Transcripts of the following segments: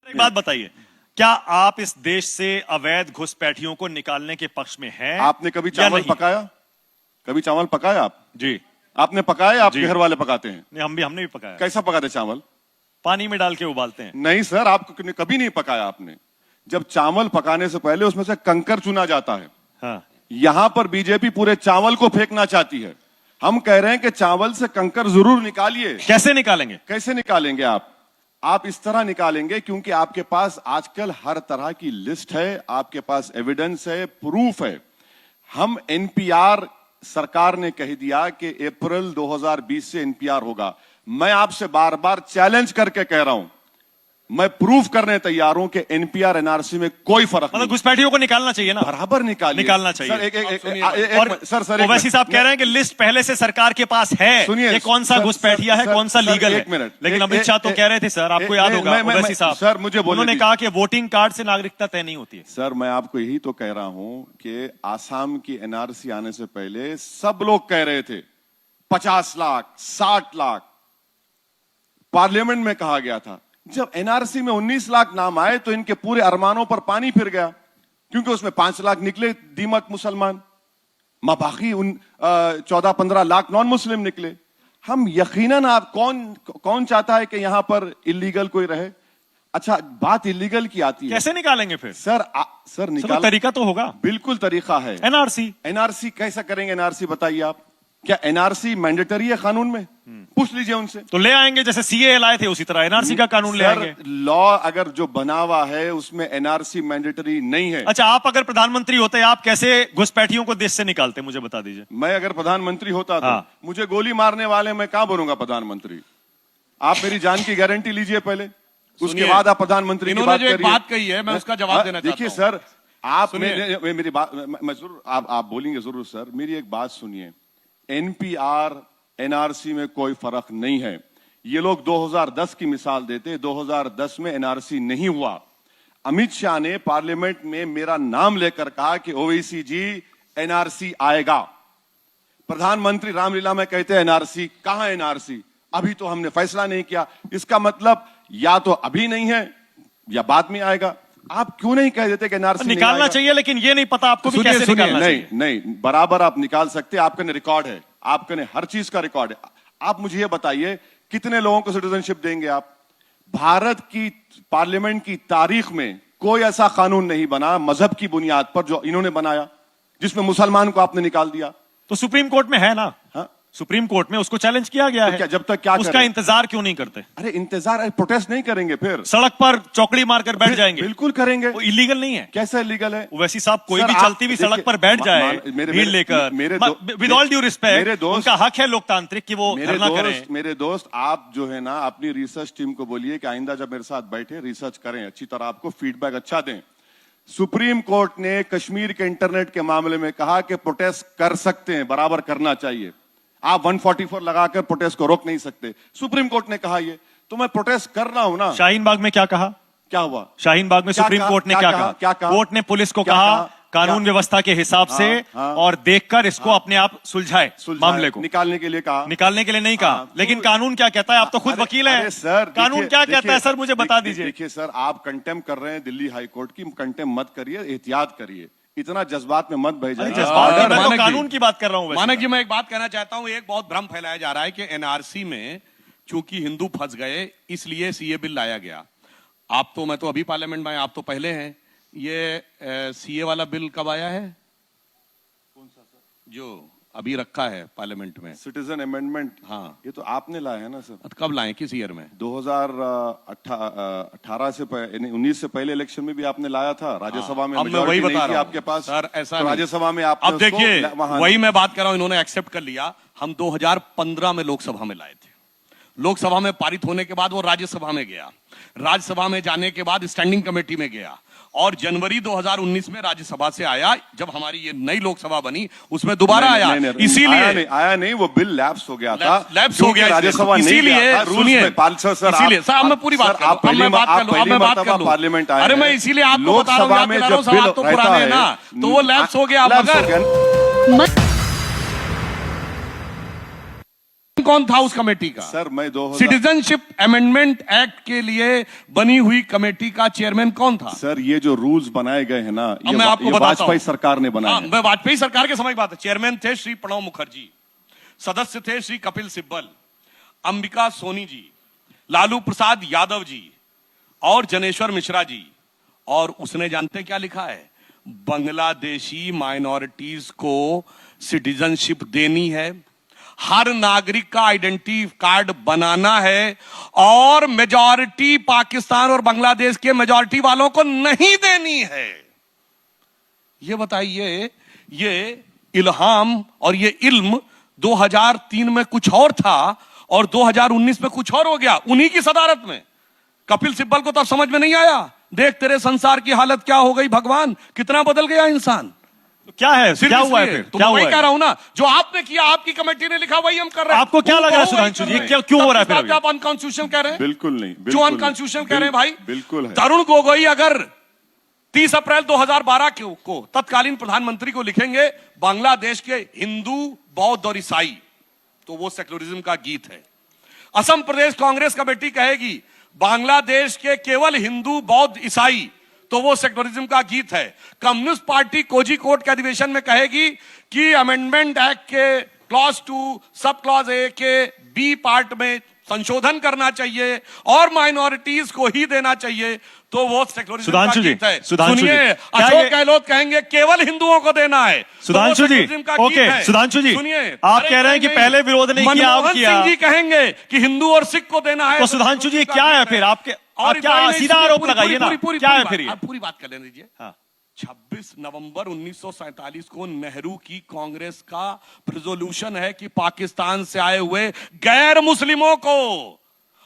एक बात बताइए, क्या आप इस देश से अवैध घुसपैठियों को निकालने के पक्ष में हैं? आपने कभी चावल पकाया? कभी चावल पकाया आप? जी। आपने पकाया? आपके घर वाले पकाते हैं? नहीं, हमने भी पकाया। कैसा पकाते चावल? पानी में डाल के उबालते हैं। नहीं सर, आपको कभी नहीं पकाया आपने। जब चावल पकाने से पहले उसमें से कंकर चुना जाता है। हाँ। यहां पर बीजेपी पूरे चावल को फेंकना चाहती है। हम कह रहे हैं कि चावल से कंकर जरूर निकालिए। कैसे निकालेंगे? कैसे निकालेंगे आप इस तरह निकालेंगे क्योंकि आपके पास आजकल हर तरह की लिस्ट है, आपके पास एविडेंस है, प्रूफ है। हम एनपीआर, सरकार ने कह दिया कि अप्रैल 2020 से एनपीआर होगा। मैं आपसे बार बार चैलेंज करके कह रहा हूं, मैं प्रूफ करने तैयार हूं कि एनपीआर एनआरसी में कोई फर्क नहीं। घुसपैठियों को निकालना चाहिए ना? बराबर निकालना चाहिए। और ओवैसी साहब कह रहे हैं कि लिस्ट पहले से सरकार के पास है। सुनिए, ये कौन सा घुसपैठिया है, कौन सा लीगल है। लेकिन अमित शाह तो कह रहे थे सर, आपको याद होगा ओवैसी साहब, सर मुझे उन्होंने कहा कि वोटिंग कार्ड से नागरिकता तय नहीं होती है। सर मैं आपको यही तो कह रहा हूं कि आसाम की एनआरसी आने से पहले सब लोग कह रहे थे 50 लाख 60 लाख पार्लियामेंट में कहा गया था। जब एनआरसी में 19 लाख नाम आए तो इनके पूरे अरमानों पर पानी फिर गया, क्योंकि उसमें 5 लाख निकले दीमक मुसलमान, बाकी 14-15 लाख नॉन मुस्लिम निकले। हम यकीनन, आप कौन चाहता है कि यहां पर इलीगल कोई रहे? अच्छा, बात इलीगल की आती है, कैसे निकालेंगे फिर? सर निकाल, तरीका तो होगा। बिल्कुल तरीका है। एनआरसी कैसा करेंगे? एनआरसी बताइए आप। क्या एनआरसी मैंडेटरी है कानून में? पूछ लीजिए उनसे। तो ले आएंगे, जैसे सीए लाए थे उसी तरह एनआरसी का कानून ले आएंगे। लॉ अगर जो बना हुआ है उसमें एनआरसी मैंडेटरी नहीं है। अच्छा, आप अगर प्रधानमंत्री होते, आप कैसे घुसपैठियों को देश से निकालते, मुझे बता दीजिए। मैं अगर प्रधानमंत्री होता तो मुझे गोली मारने वाले मैं कहां बनूंगा प्रधानमंत्री? आप मेरी जान की गारंटी लीजिए पहले, उसके बाद आप प्रधानमंत्री की बात करिए। बात कही है, मैं उसका जवाब देना चाहता हूं। देखिए सर, आप मेरी बात, मैं जरूर, आप बोलेंगे जरूर सर, मेरी एक बात सुनिए। एनपीआर एनआरसी में कोई फर्क नहीं है। ये लोग 2010 की मिसाल देते, 2010 में एनआरसी नहीं हुआ। अमित शाह ने पार्लियामेंट में मेरा नाम लेकर कहा कि ओवैसी जी एनआरसी आएगा। प्रधानमंत्री रामलीला में कहते हैं एनआरसी, कहां एनआरसी? अभी तो हमने फैसला नहीं किया। इसका मतलब या तो अभी नहीं है या बाद में आएगा। आप क्यों नहीं कह देते कि एनआरसी निकालना चाहिए, लेकिन ये नहीं पता आपको भी कैसे निकालना चाहिए? नहीं, बराबर आप निकाल सकते हैं। आपके रिकॉर्ड है, आपके हर चीज का रिकॉर्ड है। आप मुझे ये बताइए, कितने लोगों को सिटीजनशिप देंगे आप? भारत की पार्लियामेंट की तारीख में कोई ऐसा कानून नहीं बना मजहब की बुनियाद पर जो इन्होंने बनाया, जिसमें मुसलमान को आपने निकाल दिया। तो सुप्रीम कोर्ट में है ना? हाँ? सुप्रीम कोर्ट में उसको चैलेंज किया गया है। जब तक क्या उसका इंतजार क्यों नहीं करते? अरे इंतजार, प्रोटेस्ट नहीं करेंगे, फिर सड़क पर चौकड़ी मारकर बैठ जाएंगे। बिल्कुल करेंगे। वो इलीगल नहीं है। कैसे इलीगल है? वैसी साहब, कोई भी चलती हुई सड़क पर बैठ जाए भीड़ लेकर, विद ऑल ड्यू रिस्पेक्ट, उनका हक है लोकतांत्रिक कि वो धरना करें। मेरे दोस्त, आप जो है ना अपनी रिसर्च टीम को बोलिए कि आइंदा जब मेरे साथ बैठे रिसर्च करें, अच्छी तरह आपको फीडबैक अच्छा दें। सुप्रीम कोर्ट ने कश्मीर के इंटरनेट के मामले में कहा कि प्रोटेस्ट कर सकते हैं, बराबर करना चाहिए। आप 144 लगाकर प्रोटेस्ट को रोक नहीं सकते। सुप्रीम कोर्ट ने कहा ये, तो मैं प्रोटेस्ट कर रहा हूं ना। शाहीन बाग में क्या कहा? क्या हुआ शाहीन बाग में? सुप्रीम कोर्ट ने क्या कहा? कोर्ट ने पुलिस को कहा कानून व्यवस्था के हिसाब से और देखकर इसको अपने आप सुलझाए मामले को। निकालने के लिए कहा, निकालने के लिए नहीं कहा। लेकिन कानून क्या कहता है? आप तो खुद वकील हैं सर। कानून क्या कहता है सर, मुझे बता दीजिए। देखिए सर, आप कंटेम्प्ट कर रहे हैं दिल्ली हाई कोर्ट की, कंटेम्प्ट मत करिए, एहतियात करिए, इतना जज्बात में मत बह जाइए। मैं तो कानून की बात कर रहा हूं। मानक जी, मैं एक बात कहना चाहता हूं। एक बहुत भ्रम फैलाया जा रहा है कि एनआरसी में चूंकि हिंदू फंस गए इसलिए सीए बिल लाया गया। मैं तो अभी पार्लियामेंट में, आप तो पहले हैं। ये सीए वाला बिल कब आया है? कौन सा सर? जो अभी रखा है पार्लियामेंट में, सिटीजन अमेंडमेंट। हाँ, ये तो आपने लाया है ना सर? कब लाए, किस ईयर में? 2018 से 19 से पहले इलेक्शन में भी आपने लाया था। राज्यसभा में मैं वही बता रहा हूं आपके पास सर, ऐसा राज्यसभा में आप अब देखिए, वही मैं बात कर रहा हूं, इन्होंने एक्सेप्ट कर लिया। हम 2015 में लोकसभा में लाए थे। लोकसभा में पारित होने के बाद वो राज्यसभा में गया, राज्यसभा में जाने के बाद स्टैंडिंग कमेटी में गया, और जनवरी 2019 में राज्यसभा से आया। जब हमारी ये नई लोकसभा बनी उसमें दोबारा आया। इसीलिए आया नहीं, वो बिल लैप्स हो गया था, लैप्स हो गया राज्यसभा। इसीलिए सुनिए, इसीलिए सर, मैं पूरी बात कर लूं, पार्लियामेंट आया। अरे मैं इसीलिए आपको बता रहा हूं, आप तो पुराने हैं ना, तो वो लैप्स हो गया। मगर कौन था उस कमेटी का? सर मैं 2000 सिटीजनशिप अमेंडमेंट एक्ट के लिए बनी हुई कमेटी का चेयरमैन कौन था? सर ये जो रूल्स बनाए गए हैं ना, मैं आपको बताता हूं। वाजपेयी सरकार ने बनाए। मैं वाजपेयी सरकार के समय की बात है। चेयरमैन थे श्री प्रणब मुखर्जी, सदस्य थे श्री कपिल सिब्बल, अंबिका सोनी जी, लालू प्रसाद यादव जी और जनेश्वर मिश्रा जी। और उसने जानते क्या लिखा है? बांग्लादेशी माइनॉरिटीज को सिटीजनशिप देनी है, हर नागरिक का आइडेंटिटी कार्ड बनाना है और मेजॉरिटी पाकिस्तान और बांग्लादेश के मेजॉरिटी वालों को नहीं देनी है। ये बताइए, ये इल्हाम और ये इल्म 2003 में कुछ और था और 2019 में कुछ और हो गया, उन्हीं की सदारत में। कपिल सिब्बल को तब समझ में नहीं आया। देख तेरे संसार की हालत क्या हो गई भगवान, कितना बदल गया इंसान। तो क्या है, क्या हुआ है फिर? तो क्या मैं हुआ वही कह रहा हूं ना, जो आपने किया, आपकी कमेटी ने लिखा, वही हम कर रहे हैं। आपको क्या लग रहा है सुधांशु जी, क्यों हो रहा है फिर अभी? आप अनकॉन्स्टिट्यूशनल कह रहे हैं? बिल्कुल नहीं, जो अनकॉन्स्टिट्यूशनल कह रहे हैं भाई, बिल्कुल है। तरुण गोगोई अगर 30 अप्रैल 2012 को तत्कालीन प्रधानमंत्री को लिखेंगे बांग्लादेश के हिंदू, बौद्ध और ईसाई, तो वो सेक्युलरिज्म का गीत है। असम प्रदेश कांग्रेस कमेटी कहेगी बांग्लादेश के केवल हिंदू, बौद्ध, ईसाई, तो वो सेक्युलरिज्म का गीत है। कम्युनिस्ट पार्टी कोझिकोड के अधिवेशन में कहेगी कि अमेंडमेंट एक्ट के क्लॉज 2 सब क्लॉज ए के बी पार्ट में संशोधन करना चाहिए और माइनॉरिटीज को ही देना चाहिए, तो वो सेक्युलरिज्म का गीत है। सुनिए, अशोक गहलोत कहेंगे केवल हिंदुओं को देना है। सुधांशु जी, ओके सुधांशु जी, सुनिए, आप कह रहे हैं कि पहले विरोध नहीं किया, अब किया। मनमोहन सिंह जी कहेंगे कि हिंदू और सिख को देना है। तो सुधांशु जी क्या है फिर? आपके और क्या सीधा आरोप लगाइए ना, क्या है फिर? पूरी बात कर लेने दीजिए। हाँ। 26 नवंबर 1947 को नेहरू की कांग्रेस का रेजोल्यूशन है कि पाकिस्तान से आए हुए गैर मुस्लिमों को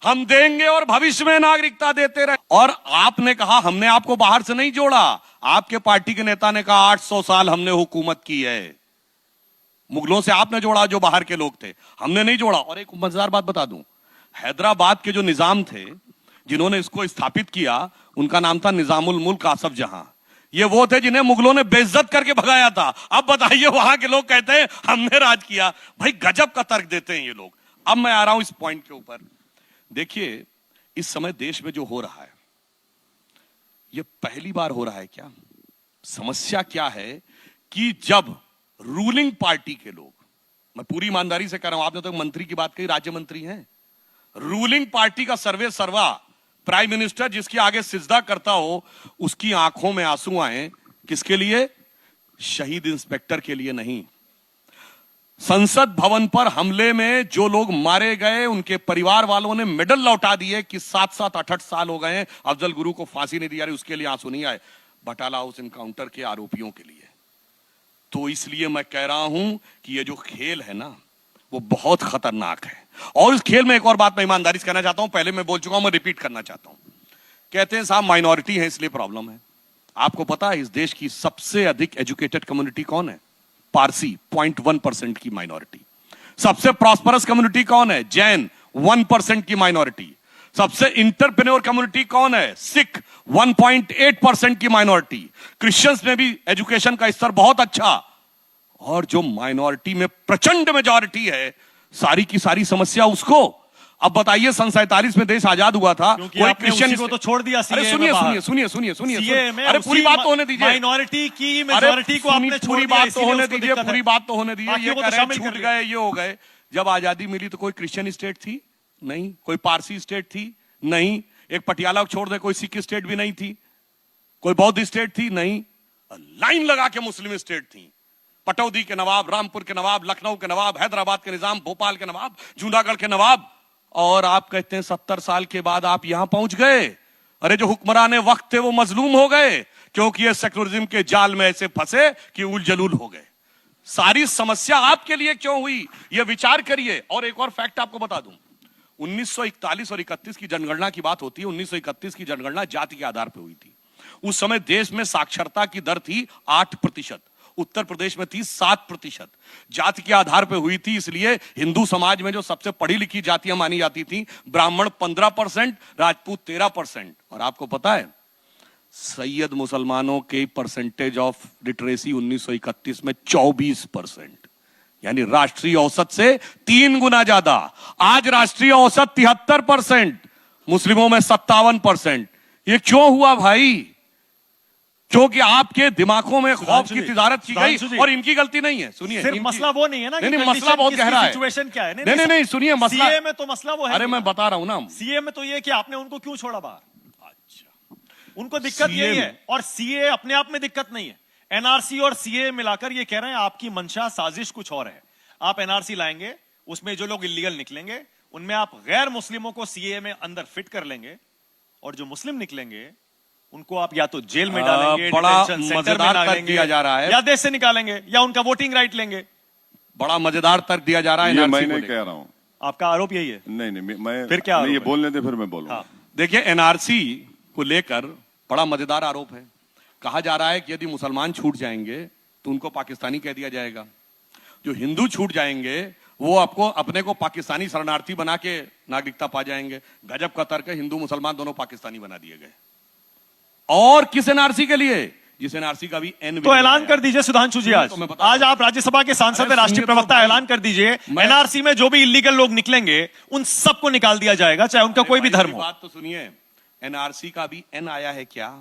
हम देंगे और भविष्य में नागरिकता देते रहे। और आपने कहा हमने आपको बाहर से नहीं जोड़ा, आपके पार्टी के नेता ने कहा 800 साल हमने हुकूमत की है। मुगलों से आपने जोड़ा जो बाहर के लोग थे, हमने नहीं जोड़ा। और एक मजेदार बात बता दूं, हैदराबाद के जो निजाम थे जिन्होंने इसको स्थापित किया, उनका नाम था निजामुल मुल्क आसफ जहां। ये वो थे जिन्हें मुगलों ने बेइज्जत करके भगाया था। अब बताइए वहां के लोग कहते हैं हमने राज किया। भाई गजब का तर्क देते हैं ये लोग। अब मैं आ रहा हूं इस पॉइंट के ऊपर। देखिए, इस समय देश में जो हो रहा है, ये पहली बार हो रहा है क्या? समस्या क्या है कि जब रूलिंग पार्टी के लोग, मैं पूरी ईमानदारी से कह रहा हूं, आपने तो मंत्री की बात कही, राज्य मंत्री हैं, रूलिंग पार्टी का सर्वे सर्वा प्राइम मिनिस्टर जिसके आगे सिजदा करता हो, उसकी आंखों में आंसू आए। किसके लिए? शहीद इंस्पेक्टर के लिए नहीं। संसद भवन पर हमले में जो लोग मारे गए, उनके परिवार वालों ने मेडल लौटा दिए कि 7-7, 8-8 साल हो गए, अफजल गुरु को फांसी नहीं दी जा रही, उसके लिए आंसू नहीं आए। बटाला हाउस इनकाउंटर के आरोपियों के लिए। तो इसलिए मैं कह रहा हूं कि ये जो खेल है ना, वो बहुत खतरनाक है। और इस खेल में एक और बात मैं ईमानदारी से कहना चाहता हूं, पहले मैं बोल चुका हूं, मैं रिपीट करना चाहता हूं। कहते हैं साहब माइनॉरिटी है इसलिए प्रॉब्लम है। आपको पता है इस देश की सबसे अधिक एजुकेटेड कम्युनिटी कौन है? पारसी, 0.1% की माइनॉरिटी। सबसे प्रॉस्परस कम्युनिटी कौन है? जैन, 1% की माइनॉरिटी। सबसे इंटरप्रेन्योर कम्युनिटी कौन है? सिख, 1.8% की माइनॉरिटी। क्रिश्चियंस में भी एजुकेशन का स्तर बहुत अच्छा। और जो माइनॉरिटी में प्रचंड मेजॉरिटी है, सारी की सारी समस्या उसको। अब बताइए, सन 47 में देश आजाद हुआ था, कोई क्रिश्चियन को तो छोड़ दिया। अरे सुनिए, अरे पूरी बात तो होने दीजिए। माइनॉरिटी की मेजॉरिटी को आपने पूरी बात तो होने दीजिए, पूरी बात तो होने दीजिए। ये कह रहे हैं छूट गए, ये हो गए। जब आजादी मिली तो कोई क्रिश्चियन स्टेट थी? नहीं। कोई पारसी स्टेट थी? नहीं। एक पटियाला को छोड़ दे, कोई सिख स्टेट भी नहीं थी। कोई बौद्ध स्टेट थी? नहीं। लाइन लगा के मुस्लिम स्टेट थी। पटौदी के नवाब, रामपुर के नवाब, लखनऊ के नवाब, हैदराबाद के निजाम, भोपाल के नवाब, जूनागढ़ के नवाब। और आप कहते हैं 70 साल के बाद आप यहां पहुंच गए। अरे जो हुक्मरान वक्त थे वो मजलूम हो गए, क्योंकि ये सेक्युलरिज्म के जाल में ऐसे फंसे कि उलझलूल हो गए। सारी समस्या आपके लिए क्यों हुई, ये विचार करिए। और एक और फैक्ट आपको बता दूं, 1941 और 31 की जनगणना की बात होती है। 1931 की जनगणना जाति के आधार पर हुई थी। उस समय देश में साक्षरता की दर थी 8%, उत्तर प्रदेश में थी 7%। जाति के आधार पर हुई थी, इसलिए हिंदू समाज में जो सबसे पढ़ी लिखी जातियां मानी जाती थी, ब्राह्मण 15%, राजपूत 13%। और आपको पता है सैयद मुसलमानों के परसेंटेज ऑफ लिटरेसी 1931 में 24%। यानी राष्ट्रीय औसत से 3 गुना ज्यादा। आज राष्ट्रीय औसत 73%, मुस्लिमों में 57%। ये क्यों हुआ भाई? क्योंकि आपके दिमागों में खौफ की तिजारत की गई और इनकी गलती नहीं है। सुनिए, सिर्फ मसला वो नहीं है ना, नहीं, मसला बहुत गहरा है। सिचुएशन क्या है? नहीं, सुनिए, मसला सीए में तो मसला वो है। अरे मैं बता रहा हूं ना, सीए में तो ये कि आपने उनको क्यों छोड़ा बाहर। अच्छा, उनको दिक्कत यही है। और सीए अपने आप में दिक्कत नहीं है। एनआरसी और सीए मिलाकर ये कह रहे हैं आपकी मंशा साजिश कुछ और है। आप एनआरसी लाएंगे, उसमें जो लोग इलीगल निकलेंगे उनमें आप गैर मुस्लिमों को सीए में अंदर फिट कर लेंगे, और जो मुस्लिम निकलेंगे उनको आप या तो जेल में डालेंगे, बड़ा डिटेंशन सेंटर में मजेदार तर्क डालेंगे, दिया जा रहा है, या देश से निकालेंगे, या उनका वोटिंग राइट लेंगे। बड़ा मजेदार तर्क दिया जा रहा है। ये मैं नहीं कह रहा हूं। आपका आरोप यही है? नहीं, मैं फिर क्या ये बोलने दे, फिर मैं बोलूंगा। हाँ। देखिए, एनआरसी को लेकर बड़ा मजेदार आरोप है। कहा जा रहा है कि यदि मुसलमान छूट जाएंगे तो उनको पाकिस्तानी कह दिया जाएगा, जो हिंदू छूट जाएंगे वो आपको अपने को पाकिस्तानी शरणार्थी बना के नागरिकता पा जाएंगे। गजब का तर्क है। हिंदू मुसलमान दोनों पाकिस्तानी बना दिए गए। और किस एनआरसी के लिए? जिस एनआरसी का भी एन तो ऐलान कर दीजिए सुधांशु जी। आज आप राज्यसभा के सांसद, राष्ट्रीय प्रवक्ता, ऐलान कर दीजिए एनआरसी में जो भी इलीगल लोग निकलेंगे उन सबको निकाल दिया जाएगा, चाहे उनका कोई भी धर्म हो। बात तो सुनिए, एनआरसी का भी एन आया है क्या?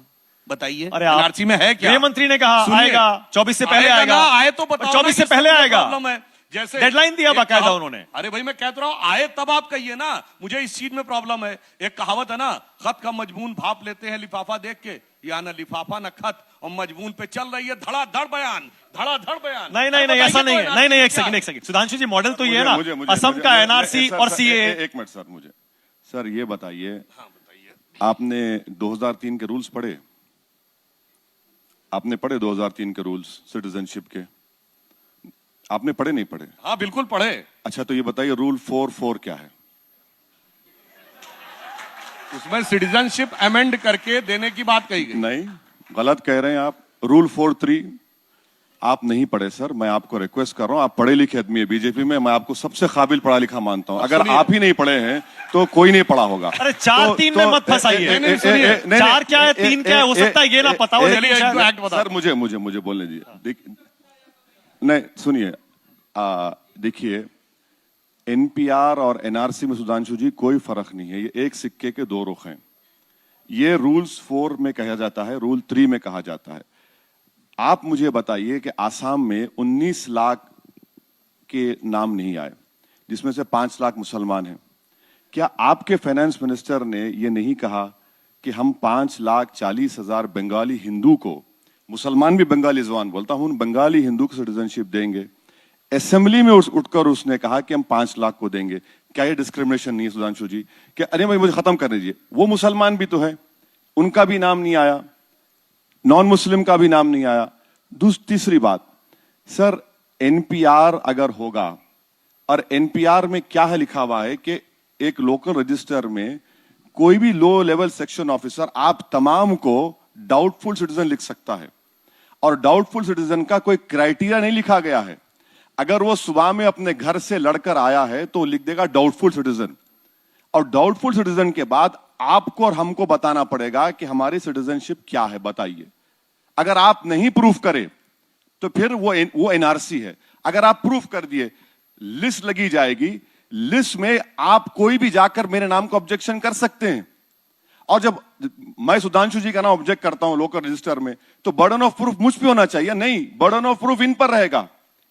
बताइए। अरे एनआरसी में है क्या? गृह मंत्री ने कहा आएगा, 24 से पहले आएगा। आए तो बताओ, 24 से पहले आएगा। जैसे डेडलाइन दिया बाकायदा उन्होंने। अरे भाई, मैं कहता रहा हूं आए तब आप कहिए ना। मुझे इस चीज में प्रॉब्लम है। एक कहावत है ना, खत का मजमून भाप लेते हैं लिफाफा देख के, या ना लिफाफा ना खत, और मजमून पे चल रही है धड़ाधड़ बयान, धड़ाधड़ बयान। नहीं, ऐसा नहीं है। नहीं, एक सेकंड सुधांशु जी, मॉडल तो ये है ना, असम का एनआरसी और सीए। एक मिनट सर, मुझे सर ये बताइए, आपने 2003 के रूल्स पढ़े? आपने पढ़े 2003 के रूल्स सिटीजनशिप के? आपने पढ़े नहीं पढ़े? हाँ, बिल्कुल पढ़े। अच्छा, तो ये बताइए रूल 4 क्या है? उसमें सिटीजनशिप अमेंड करके देने की बात कही गई। नहीं, गलत कह रहे हैं आप। रूल 4.3 आप नहीं पढ़े सर। मैं आपको रिक्वेस्ट कर रहा हूं, आप पढ़े लिखे आदमी है बीजेपी में, मैं आपको सबसे काबिल पढ़ा लिखा मानता हूं। अगर आप ही नहीं पढ़े हैं तो कोई नहीं पढ़ा होगा। अरे 4-3 में मत फंसाइए। 4 क्या है, 3 क्या है, हो सकता है ये ना पता हो। सर मुझे बोलने दीजिए। नहीं, सुनिए, देखिए, एनपीआर और एनआरसी में सुधांशु जी कोई फर्क नहीं है। ये एक सिक्के के दो रुख हैं। ये रूल्स 4 में कहा जाता है, रूल 3 में कहा जाता है। आप मुझे बताइए कि आसाम में 19 लाख के नाम नहीं आए, जिसमें से 5 लाख मुसलमान हैं। क्या आपके फाइनेंस मिनिस्टर ने यह नहीं कहा कि हम 5,40,000 बंगाली हिंदू को, मुसलमान भी बंगाली ज़बान बोलता हूं, बंगाली हिंदू को सिटीजनशिप देंगे? असेंबली में उठकर उसने कहा कि हम 5 लाख को देंगे। क्या ये डिस्क्रिमिनेशन नहीं है सुधांशु जी? कि अरे भाई मुझे खत्म कर दीजिए, वो मुसलमान भी तो है, उनका भी नाम नहीं आया, नॉन मुस्लिम का भी नाम नहीं आया। तीसरी बात, सर एनपीआर अगर होगा, और एनपीआर में क्या है लिखा हुआ है कि एक लोकल रजिस्टर में कोई भी लो लेवल सेक्शन ऑफिसर आप तमाम को डाउटफुल सिटीजन लिख सकता है, और डाउटफुल सिटीजन का कोई क्राइटेरिया नहीं लिखा गया है। अगर वो सुबह में अपने घर से लड़कर आया है तो लिख देगा डाउटफुल सिटीजन, और डाउटफुल सिटीजन के बाद आपको और हमको बताना पड़ेगा कि हमारी सिटीजनशिप क्या है, बताइए। अगर आप नहीं प्रूफ करे तो फिर वो एनआरसी है। अगर आप प्रूफ कर दिए, लिस्ट लगी जाएगी, लिस्ट में आप कोई भी जाकर मेरे नाम को ऑब्जेक्शन कर सकते हैं। और जब मैं सुधांशु जी का नाम ऑब्जेक्ट करता हूं लोकल रजिस्टर में, तो बर्डन ऑफ प्रूफ मुझ पे होना चाहिए। नहीं, बर्डन ऑफ प्रूफ इन पर रहेगा,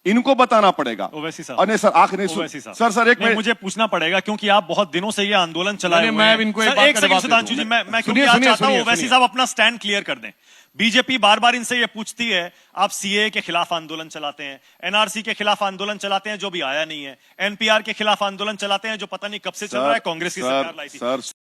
इनको बताना पड़ेगा। ओवैसी साहब, और नहीं सर, आखिरी सर एक मिनट मुझे पूछना पड़ेगा, क्योंकि आप बहुत दिनों से ये आंदोलन चला रहे हैं। मैं इनको एक सेकंड सुधांशु जी, मैं क्योंकि आज चाहता हूं ओवैसी साहब अपना स्टैंड क्लियर कर दें। बीजेपी बार बार इनसे ये पूछती है, आप सीए के खिलाफ आंदोलन चलाते हैं, एनआरसी के खिलाफ आंदोलन चलाते हैं जो भी आया नहीं है, एनपीआर के खिलाफ आंदोलन चलाते हैं जो पता नहीं कब से चल रहा है, कांग्रेस की सरकार लाई थी।